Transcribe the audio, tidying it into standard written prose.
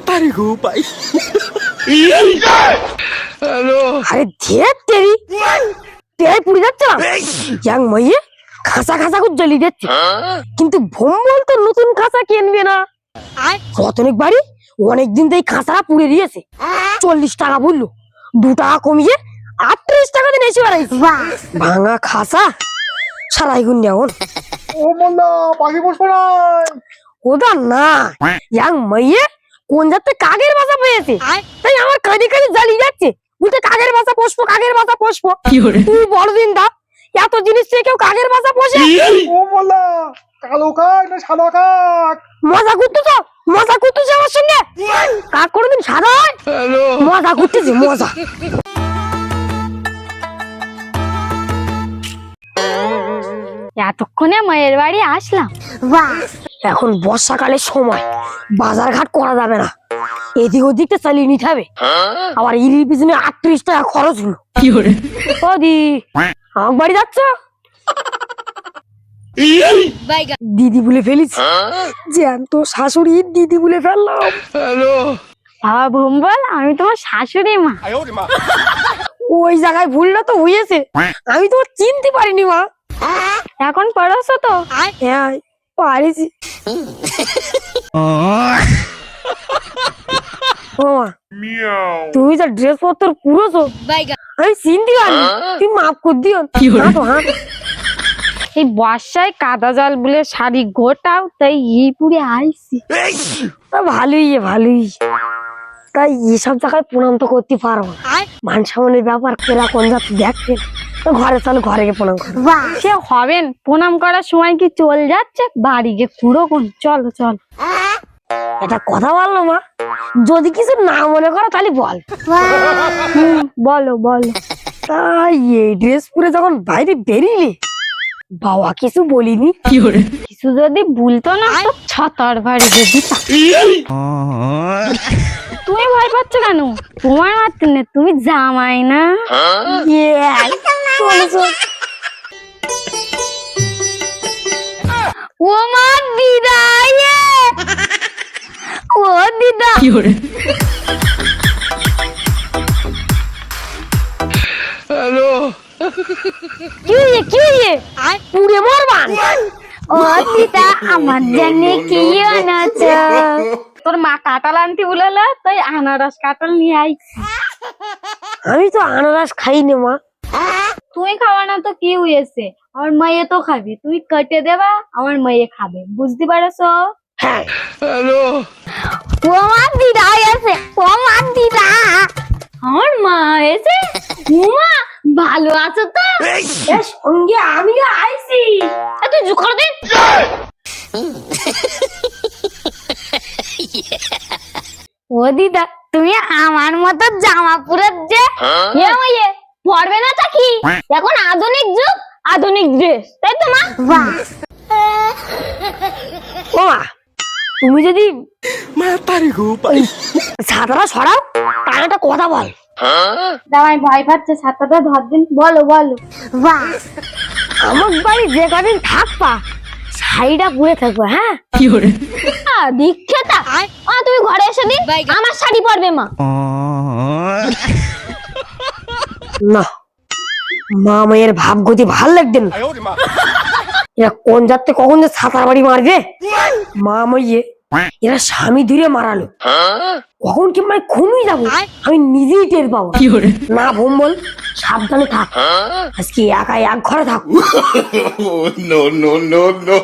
তারি গো ভাই। আরে ধের তেরি তেরে পুড়ে যাচ্ছে না ইয়াং মাইয়ে খাসা খাসা করে জ্বলিয়ে যাচ্ছে, কিন্তু ভম্বল তো নতুন খাসা কিনবে না। রতনিক বাড়ি অনেকদিন তো এই খাসাটা পুড়ে দিয়েছে, 40 টাকা বললো, 2 টাকা কমিয়ে 38 টাকা দিয়ে এসে বেড়াইছে। ভাঙা খাসা সারাই গুণ এখন ও মোল্লা পাখি পুষ্প নাই। ওটা না ইয়াং মাইয়ে কোন যাতে কাগের বাসা পেয়েছে, তাই আমার কাঁদে কাঁদে জ্বালিয়ে যাচ্ছে, বলতে কাগের বাসা পোষবো, কাগের বাসা পোষবো। তুই বড়দিন দা এত জিনিস থেকে কেউ কাগের বাসা পোষে? ও মোল্লা কালো কাক না সাদা কাক? মজা করতেছো, মজা করতেছো আমার সঙ্গে? কাক কোনদিন সাদা হয়? মজা করতেছি মজা। এতক্ষণে মায়ের বাড়ি আসলাম। এখন বর্ষাকালের সময় বাজার ঘাট করা যাবে না, এদিক ওদিকটা চালিয়ে নিতে হবে। আবার ইরির পিছনে 38 টাকা খরচ হলো। দি আমার বাড়ি যাচ্ছ? দিদি বলে ফেলিস, জ্যান্ত শাশুড়ি দিদি বলে ফেললাম। বাবা ভম্বল, আমি তোমার শাশুড়ি মা। ওই জায়গায় ভুলটা তো হয়েছে, আমি তো চিনতে পারিনি মা। এখন পড়াছো তো? হ্যাঁ পারিছি। ও মা, তুমি যা ড্রেস পত্র পুরোছো আমি চিনতে পারিনি, তুমি মাফ করে দিও। হাঁটো হাঁটো। এই বর্ষায় কাদা জল বলে শাড়ি গোটাও, তাই এই পুরে আইছি। ভালোই ভালোই, তাই এসব জায়গায় প্রণাম তো করতে পারবো না, মান সম্মানের ব্যাপার, কেরা কোন জাত দেখছে। তো ঘরে চলো, ঘরে গিয়ে প্রণাম করো। সে হবেন, প্রণাম করার সময় কি চল যাচ্ছে, বাড়ি গিয়ে খুঁড়ো কোন। চলো চলো। এটা কথা বললো মা, যদি কিছু না মনে করো তাহলে বল। বলো বলো। তাই এই ড্রেস পরে যখন বাইরে বেরিয়ে বাবা কিছু বলিনি? কিছু যদি বলতো না তো ছাতার বাড়ি দিতা। তুমি ভয় পাচ্ছ কেন? তোমার মারতে নেই, তুমি জামাই না? চলো চলো। ও মা দিদা, ও দিদা। কি হইয়ে পুড়ে মরবান? ও দিদা, আমার জন্য কি আনাছ? তোর মা কাঁঠাল আনতে বললো, তাই আনারস কাঁঠাল নিয়ে আইছি। আমি তো আনারস খাইনি মা। তুই খাওয়া না তো কি হয়েছে, আমার মায়ে তো খাবি, তুমি কেটে দেবা, আমার মায়ে খাবে, বুঝতে পারছো? হ্যাঁ। ও মা দিদা আছে, ও মা দিদা, আমার মা এসে। মা ভালো আছো তো? এর সঙ্গে আমিও আইছি। তুই জুকার দিন। ও দিদা, তুমি আমার মতো জামা পরে পড়বে না তা কি? এখন আধুনিক যুগ, আধুনিক ড্রেস, তাই তো মা? ও মা, তুমি যদি তারি গো ভাই। ছাতাটা সরাও, তার একটা কথা বল। দামাই ভয় পাচ্ছে, ছাতাটা ধর দিন। বলো বলো। আমার বাড়ি যে কদিন থাকবা শাড়িটা পরে থাকবো। হ্যাঁ দীক্ষাতা, তুমি ঘরে এসে দিন, আমার শাড়ি পরবে মা। না, মা মেয়ের ভাব গতি ভাল লাগবে না। এরা কোন যাত্রে কখন যে ছাতার বাড়ি মারবে। মা মেয়ে এরা স্বামী ধীরে মারালো, কখন কি মানে খুনই যাবো আমি নিজেই টের পাবো না। ভম্বল সাবধানে থাক, আজকে একা এক ঘরে থাক। No, no, no, no.